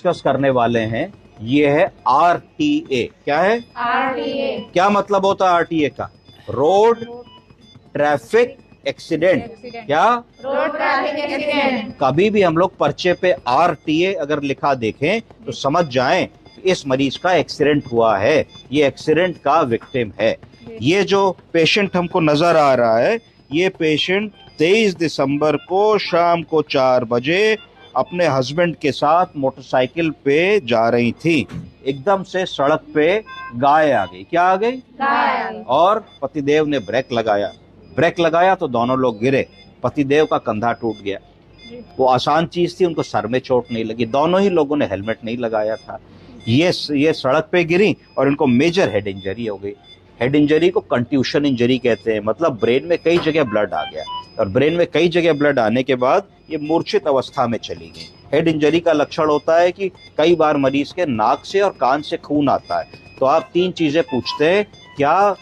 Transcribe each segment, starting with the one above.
Discuss करने वाले हैं ये है RTA। क्या है RTA? क्या मतलब होता है RTA का? Road traffic accident. क्या? Road traffic accident. कभी भी हम लोग पर्चे पे RTA अगर लिखा देखें तो समझ जाएं इस मरीज का एक्सीडेंट हुआ है, ये एक्सीडेंट का विक्टिम है। ये जो पेशेंट हमको नजर आ रहा है, ये पेशेंट 23 दिसंबर को शाम को 4 बजे अपने हस्बैंड के साथ मोटरसाइकिल पे जा रही थी। एकदम से सड़क पे गाय आ गई। क्या आ गई? गाय। और पतिदेव ने ब्रेक लगाया तो दोनों लोग गिरे। पतिदेव का कंधा टूट गया। वो आसान चीज थी, उनको सर में चोट नहीं लगी। दोनों ही लोगों ने हेलमेट नहीं लगाया था। ये सड़क पे गिरी और इनको मेजर हेड इंजरी हो गई। हेड इंजरी को कंट्यूशन इंजरी कहते हैं, मतलब ब्रेन में कई जगह ब्लड आ गया और ब्रेन में कई जगह ब्लड आने के बाद ये मूर्छित अवस्था में चली गई। हेड इंजरी का लक्षण होता है कि कई बार मरीज के नाक से और कान से खून आता है। तो आप 3 चीजें पूछते हैं, क्या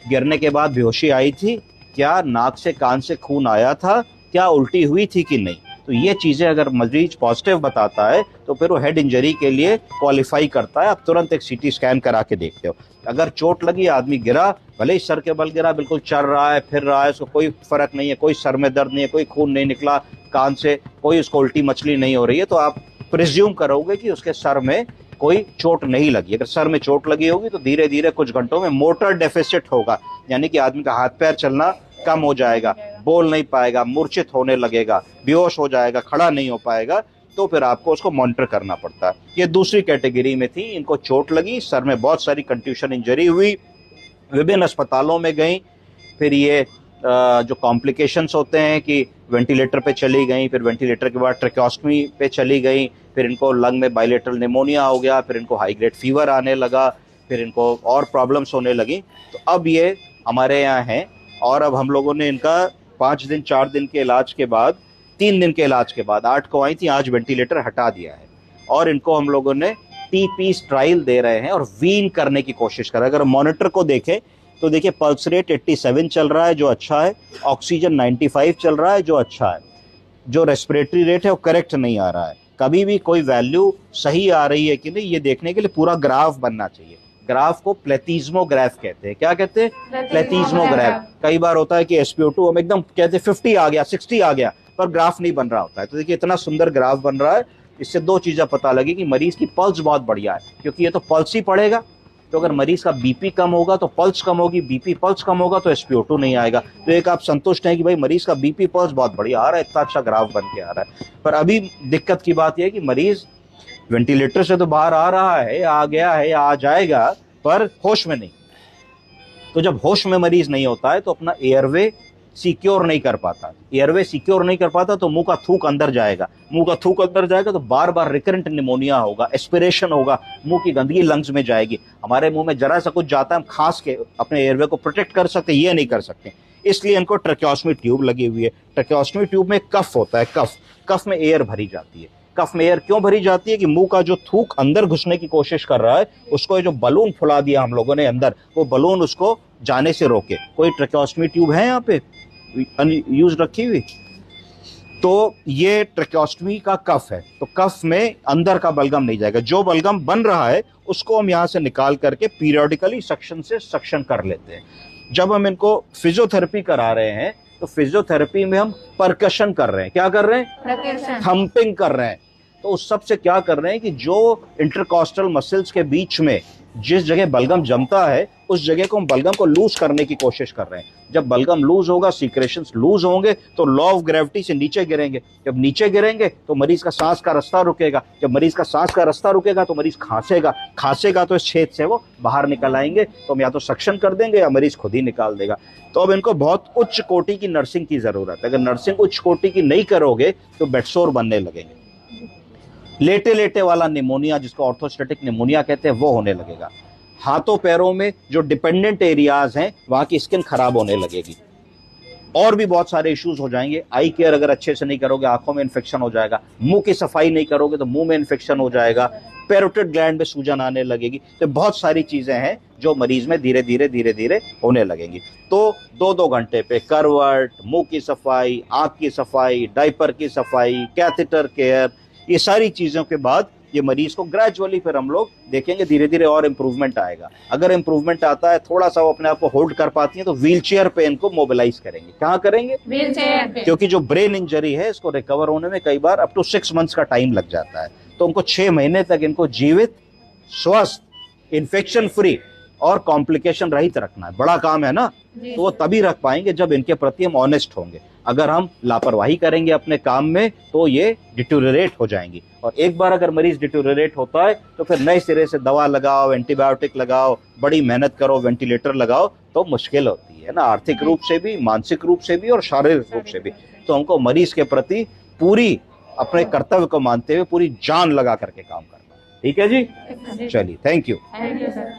गिरने के बाद बेहोशी आई थी, क्या नाक से कान से खून आया था, क्या उल्टी हुई थी कि नहीं। तो ये चीजें अगर मरीज पॉजिटिव बताता है तो फिर वो हेड इंजरी के लिए क्वालिफाई करता है। आप तुरंत एक CT स्कैन करा के देखते हो। अगर चोट लगी, आदमी गिरा, भले ही सर के बल गिरा, बिल्कुल चल रहा है, फिर रहा है, उसको कोई फर्क नहीं है, कोई सर में दर्द नहीं है, कोई खून नहीं निकला कान से, कोई उसको उल्टी मछली नहीं हो रही है, तो आप प्रिज्यूम करोगे कि उसके सर में कोई चोट नहीं लगी। अगर सर में चोट लगी होगी तो धीरे धीरे कुछ घंटों में मोटर डेफिसिट होगा, यानी कि आदमी का हाथ पैर चलना कम हो जाएगा, बोल नहीं पाएगा, मूर्छित होने लगेगा, बेहोश हो जाएगा, खड़ा नहीं हो पाएगा। तो फिर आपको उसको मॉनिटर करना पड़ता है। ये दूसरी कैटेगरी में थी। इनको चोट लगी, सर में बहुत सारी कंट्यूशन इंजरी हुई, विभिन्न अस्पतालों में गई। फिर ये जो कॉम्प्लिकेशंस होते हैं कि वेंटिलेटर पे चली गई, फिर वेंटिलेटर के बाद ट्रेकोस्टमी पे चली गई, फिर इनको लंग में बायलेटरल निमोनिया हो गया, फिर इनको हाई ग्रेड फीवर आने लगा, फिर इनको और प्रॉब्लम्स होने लगी। तो अब ये हमारे यहाँ हैं और अब हम लोगों ने इनका 5 दिन 4 दिन के इलाज के बाद, 3 दिन के इलाज के बाद, 8 को आई थी, आज वेंटिलेटर हटा दिया है और इनको हम लोगों ने TPs ट्रायल दे रहे हैं और वीन करने की कोशिश कर रहे हैं। अगर मॉनिटर को देखें तो देखिए पल्स रेट 87 चल रहा है जो अच्छा है, ऑक्सीजन 95 चल रहा है जो अच्छा है, जो रेस्पिरेटरी रेट है वो करेक्ट नहीं आ रहा है। कभी भी कोई वैल्यू सही आ रही है कि नहीं, ये देखने के लिए पूरा ग्राफ बनना चाहिए। ग्राफ को प्लेथिस्मोग्राफ कहते हैं। क्या कहते हैं? प्लेथिस्मोग्राफ। कई बार होता है कि SpO2 हम एकदम कहते हैं 50 आ गया, 60 आ गया, पर ग्राफ नहीं बन रहा होता है। तो देखिए इतना सुंदर ग्राफ बन रहा है। इससे 2 चीजें पता लगी कि मरीज की पल्स बहुत बढ़िया है, क्योंकि ये तो पल्स ही पड़ेगा। तो अगर मरीज का BP कम होगा तो पल्स कम होगी, BP पल्स कम होगा तो SpO2 नहीं आएगा। तो एक आप संतुष्ट हैं कि भाई मरीज का BP पल्स बहुत बढ़िया आ रहा है, इतना अच्छा ग्राफ बन के आ रहा है। पर अभी दिक्कत की बात यह है कि मरीज वेंटिलेटर से तो बाहर आ रहा है, आ गया है या आ जाएगा, पर होश में नहीं। तो जब होश में मरीज नहीं होता है तो अपना एयरवे सिक्योर नहीं कर पाता। एयरवे सिक्योर नहीं कर पाता तो मुंह का थूक अंदर जाएगा, मुंह का थूक अंदर जाएगा तो बार बार रिकरेंट निमोनिया होगा, एस्पिरेशन होगा, मुंह की गंदगी लंग्स में जाएगी। हमारे मुंह में जरा सा कुछ जाता है, हम खांस के अपने एयरवे को प्रोटेक्ट कर सकते, ये नहीं कर सकते। इसलिए इनको ट्रेकोस्टमी ट्यूब लगी हुई है। ट्रेकोस्टमी ट्यूब में कफ होता है, कफ में एयर भरी जाती है। कफ में एयर क्यों भरी जाती है? कि मुंह का जो थूक अंदर घुसने की कोशिश कर रहा है, उसको जो बलून फुला दिया हम लोगों ने अंदर, वो बलून उसको जाने से रोके। कोई ट्रेकोस्टमी ट्यूब है यहाँ पे यूज रखी हुई? तो ये ट्रेकोस्टमी का कफ है। तो कफ में अंदर का बलगम नहीं जाएगा। जो बलगम बन रहा है उसको हम यहाँ से निकाल करके पीरियोडिकली सक्शन से सक्शन कर लेते हैं। जब हम इनको फिजियोथेरेपी करा रहे हैं तो फिजियोथेरेपी में हम परकशन कर रहे हैं। क्या कर रहे हैं? थंपिंग कर रहे हैं। तो उस सब से क्या कर रहे हैं कि जो इंटरकॉस्टल मसल्स के बीच में जिस जगह बलगम जमता है उस जगह को हम बलगम को लूज करने की कोशिश कर रहे हैं। जब बलगम लूज होगा, सीक्रेशंस लूज होंगे तो लॉ ऑफ ग्रेविटी से नीचे गिरेंगे। जब नीचे गिरेंगे तो मरीज का सांस का रास्ता रुकेगा। जब मरीज का सांस का रास्ता रुकेगा तो मरीज खांसेगा तो इस छेद से वो बाहर निकल आएंगे। तो हम या तो सक्शन कर देंगे या मरीज खुद ही निकाल देगा। तो अब इनको बहुत उच्च कोटि की नर्सिंग की जरूरत है। अगर नर्सिंग उच्च कोटि की नहीं करोगे तो बेडसोर बनने लगेंगे। लेटे लेटे वाला निमोनिया, जिसको ऑर्थोस्टेटिक निमोनिया कहते हैं, वो होने लगेगा। हाथों पैरों में जो डिपेंडेंट एरियाज हैं वहां की स्किन खराब होने लगेगी। और भी बहुत सारे इश्यूज हो जाएंगे। आई केयर अगर अच्छे से नहीं करोगे, आंखों में इन्फेक्शन हो जाएगा। मुंह की सफाई नहीं करोगे तो मुंह में इन्फेक्शन हो जाएगा। पैरोटिड ग्लैंड में सूजन आने लगेगी। तो बहुत सारी चीजें हैं जो मरीज में धीरे धीरे होने लगेंगी। तो 2-2 घंटे पे करवट, मुंह की सफाई, आंख की सफाई, डायपर की सफाई, कैथेटर केयर, ये सारी चीजों के बाद ये मरीज को ग्रेजुअली फिर हम लोग देखेंगे धीरे धीरे और इम्प्रूवमेंट आएगा। अगर इम्प्रूवमेंट आता है, थोड़ा सा वो अपने आप को होल्ड कर पाती है, तो व्हील चेयर पे इनको मोबिलाइज करेंगे। कहाँ करेंगे? व्हील चेयर पे। क्योंकि जो ब्रेन इंजरी है इसको रिकवर होने में कई बार अप टू 6 मंथ्स का टाइम लग जाता है। तो उनको 6 महीने तक इनको जीवित, स्वस्थ, इन्फेक्शन फ्री और कॉम्प्लिकेशन रहित रखना है। बड़ा काम है ना। तो वो तभी रख पाएंगे जब इनके प्रति हम ऑनेस्ट होंगे। अगर हम लापरवाही करेंगे अपने काम में तो ये डिटोरेट हो जाएंगी। और एक बार अगर मरीज डिटोरेट होता है तो फिर नए सिरे से दवा लगाओ, एंटीबायोटिक लगाओ, बड़ी मेहनत करो, वेंटिलेटर लगाओ, तो मुश्किल होती है ना, आर्थिक रूप से भी, मानसिक रूप से भी और शारीरिक रूप से भी। तो हमको मरीज के प्रति पूरी अपने कर्तव्य को मानते हुए पूरी जान लगा करके काम करना है। ठीक है जी, चलिए, thank you. Thank you sir.